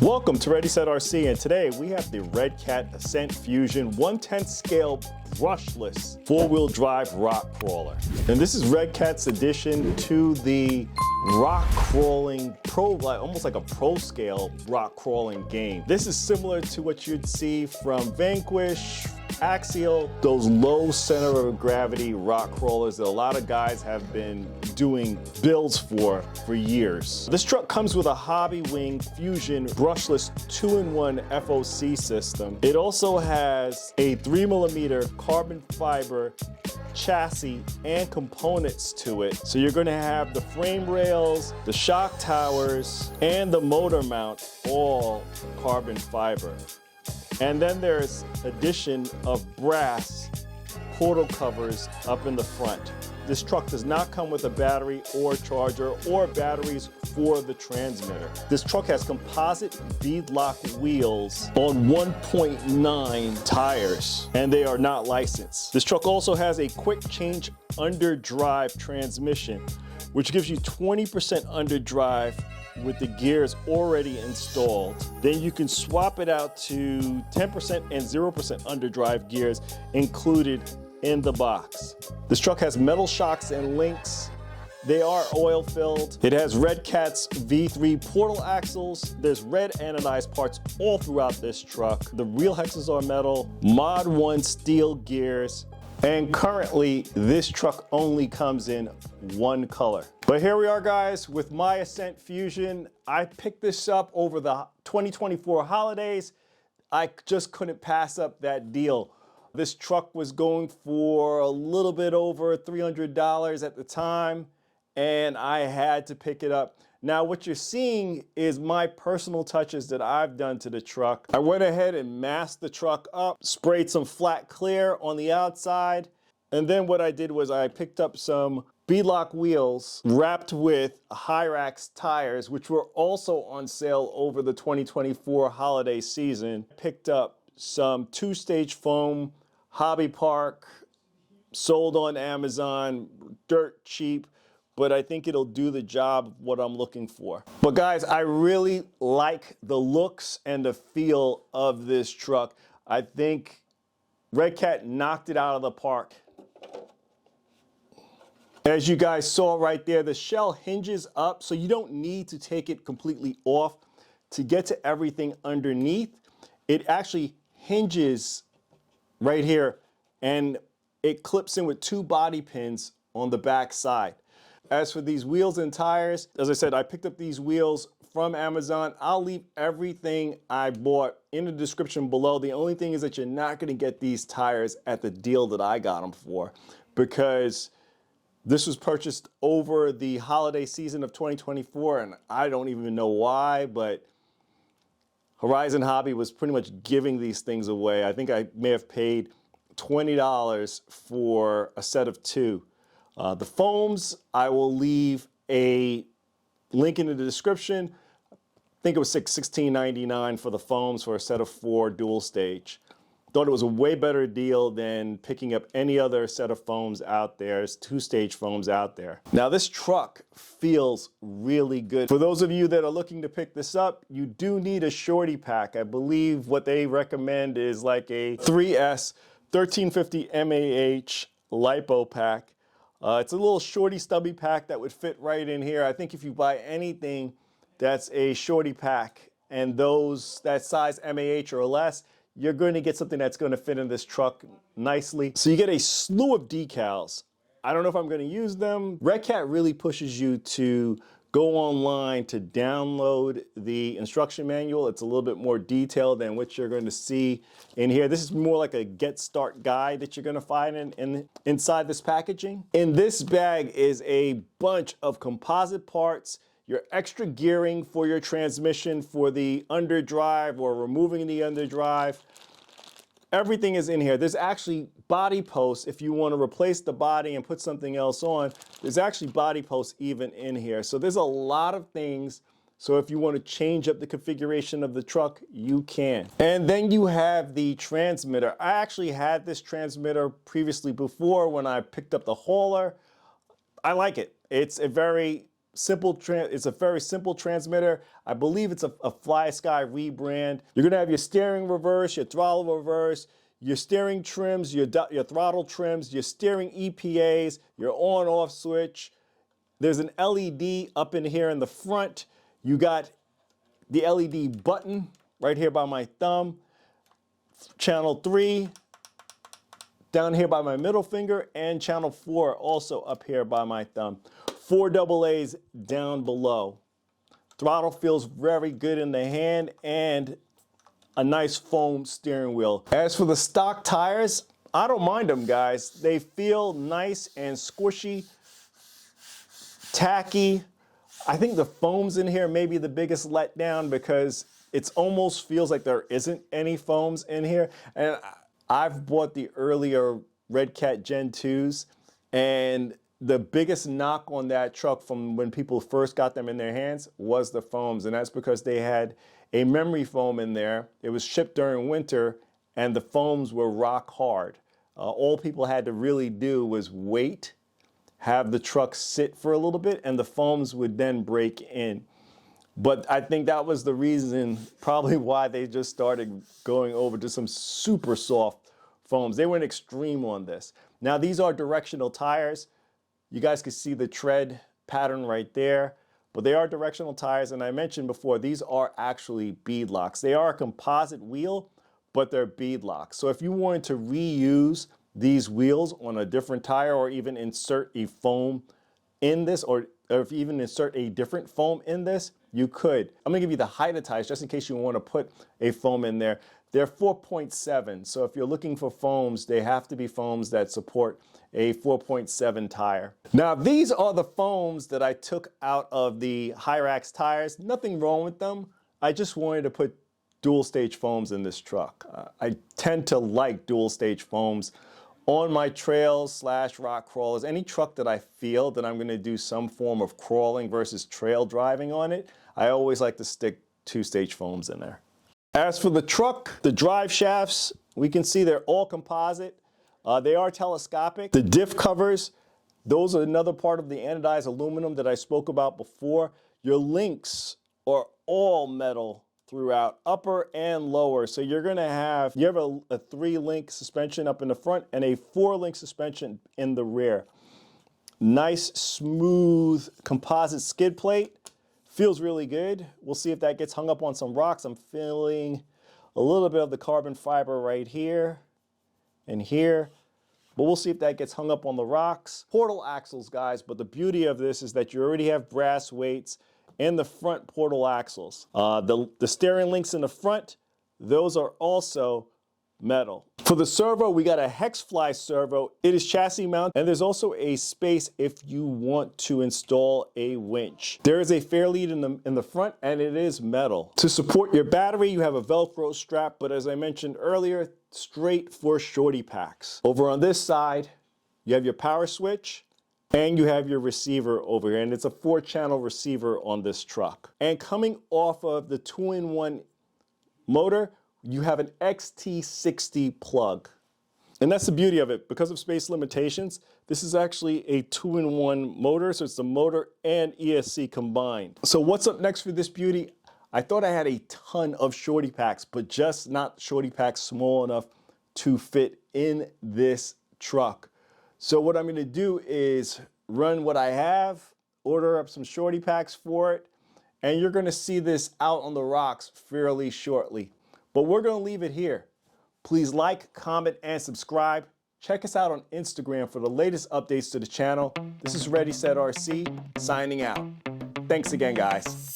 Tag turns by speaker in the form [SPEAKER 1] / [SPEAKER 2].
[SPEAKER 1] Welcome to Ready Set RC, and today we have the Redcat Ascent Fusion 1/10 scale brushless four-wheel drive rock crawler. And this is Redcat's addition to the rock crawling almost like a pro scale rock crawling game. This is similar to what you'd see from Vanquish, Axial, those low center of gravity rock crawlers that a lot of guys have been doing builds for years. This truck comes with a Hobby Wing Fusion brushless 2-in-1 FOC system. It also has a 3mm carbon fiber chassis and components to it. So you're going to have the frame rails, the shock towers, and the motor mount all carbon fiber. And then there's addition of brass portal covers up in the front. This truck does not come with a battery or charger or batteries for the transmitter. This truck has composite beadlock wheels on 1.9 tires, and they are not licensed. This truck also has a quick change underdrive transmission, which gives you 20% underdrive with the gears already installed. Then you can swap it out to 10% and 0% underdrive gears included in the box. This truck has metal shocks and links. They are oil filled. It has Redcat's V3 portal axles. There's red anodized parts all throughout this truck. The real hexes are metal, Mod 1 steel gears, and currently this truck only comes in one color. But here we are, guys, with my Ascent Fusion. I picked this up over the 2024 holidays. I just couldn't pass up that deal. This truck was going for a little bit over $300 at the time, and I had to pick it up. Now, what you're seeing is my personal touches that I've done to the truck. I went ahead and masked the truck up, sprayed some flat clear on the outside, and then what I did was I picked up some beadlock wheels wrapped with Hyrax tires, which were also on sale over the 2024 holiday season. Picked up some two-stage foam, HobbyPark, sold on Amazon, dirt cheap, but I think it'll do the job of what I'm looking for. But guys, I really like the looks and the feel of this truck. I think Redcat knocked it out of the park. As you guys saw right there, the shell hinges up, so you don't need to take it completely off to get to everything underneath. It actually hinges right here, and it clips in with two body pins on the back side. As for these wheels and tires, as I said, I picked up these wheels from Amazon. I'll leave everything I bought in the description below. The only thing is that you're not gonna get these tires at the deal that I got them for, because this was purchased over the holiday season of 2024, and I don't even know why, but Horizon Hobby was pretty much giving these things away. I think I may have paid $20 for a set of two. The foams, I will leave a link in the description. I think it was $16.99 for the foams for a set of 4 dual stage. Thought it was a way better deal than picking up any other set of foams out there. There's two-stage foams out there. Now this truck feels really good. For those of you that are looking to pick this up, you do need a shorty pack. I believe what they recommend is like a 3S 1350 MAH LiPo pack. It's a little shorty stubby pack that would fit right in here. I think if you buy anything that's a shorty pack and that size MAH or less, you're going to get something that's going to fit in this truck nicely. So you get a slew of decals. I don't know if I'm going to use them. Redcat really pushes you to go online to download the instruction manual. It's a little bit more detailed than what you're going to see in here. This is more like a get start guide that you're going to find inside this packaging. In this bag is a bunch of composite parts, your extra gearing for your transmission for the underdrive or removing the underdrive. Everything is in here. There's actually body posts if you want to replace the body and put something else on. There's actually body posts even in here. So there's a lot of things. So if you want to change up the configuration of the truck, you can. And then you have the transmitter. I actually had this transmitter previously before when I picked up the hauler. I like it. It's a very it's a very simple transmitter. I believe it's a Fly Sky rebrand. You're gonna have your steering reverse, your throttle reverse, your steering trims, your throttle trims, your steering EPAs, your on-off switch. There's an LED up in here in the front. You got the LED button right here by my thumb. Channel 3 down here by my middle finger, and channel 4 also up here by my thumb. 4 AA's down below. Throttle feels very good in the hand, and a nice foam steering wheel. As for the stock tires, I don't mind them, guys. They feel nice and squishy, tacky. I think the foams in here may be the biggest letdown because it almost feels like there isn't any foams in here. And I've bought the earlier Redcat Gen 2s, and the biggest knock on that truck from when people first got them in their hands was the foams, and that's because they had a memory foam in there. It was shipped during winter, and the foams were rock hard. All people had to really do was wait, have the truck sit for a little bit, and the foams would then break in. But I think that was the reason probably why they just started going over to some super soft foams. They went extreme on this. Now these are directional tires. You guys can see the tread pattern right there, but they are directional tires. And I mentioned before, these are actually bead locks. They are a composite wheel, but they're bead locks. So if you wanted to reuse these wheels on a different tire, or even insert a foam in this, or if you even insert a different foam in this, you could. I'm gonna give you the height of tires just in case you want to put a foam in there. They're 4.7, so if you're looking for foams, they have to be foams that support a 4.7 tire. Now these are the foams that I took out of the Hyrax tires. Nothing wrong with them. I just wanted to put dual stage foams in this truck. I tend to like dual stage foams on my trails / rock crawlers. Any truck that I feel that I'm gonna do some form of crawling versus trail driving on it, I always like to stick 2-stage foams in there. As for the truck, the drive shafts, we can see they're all composite. They are telescopic. The diff covers, those are another part of the anodized aluminum that I spoke about before. Your links are all metal throughout, upper and lower. So you have a 3-link suspension up in the front and a 4-link suspension in the rear. Nice, smooth composite skid plate. Feels really good. We'll see if that gets hung up on some rocks. I'm feeling a little bit of the carbon fiber right here and here, but we'll see if that gets hung up on the rocks. Portal axles, guys, but the beauty of this is that you already have brass weights in the front portal axles. The steering links in the front, those are also metal. For the servo, we got a Hexfly servo. It is chassis mount, and there's also a space if you want to install a winch. There is a fair lead in the front, and it is metal. To support your battery, you have a Velcro strap, but as I mentioned earlier, straight for shorty packs. Over on this side, you have your power switch, and you have your receiver over here, and it's a 4-channel receiver on this truck. And coming off of the 2-in-1 motor, you have an XT60 plug. And that's the beauty of it. Because of space limitations, this is actually a 2-in-1 motor, so it's the motor and ESC combined. So what's up next for this beauty? I thought I had a ton of shorty packs, but just not shorty packs small enough to fit in this truck. So what I'm gonna do is run what I have, order up some shorty packs for it, and you're gonna see this out on the rocks fairly shortly. But we're gonna leave it here. Please like, comment, and subscribe. Check us out on Instagram for the latest updates to the channel. This is Ready Set RC, signing out. Thanks again, guys.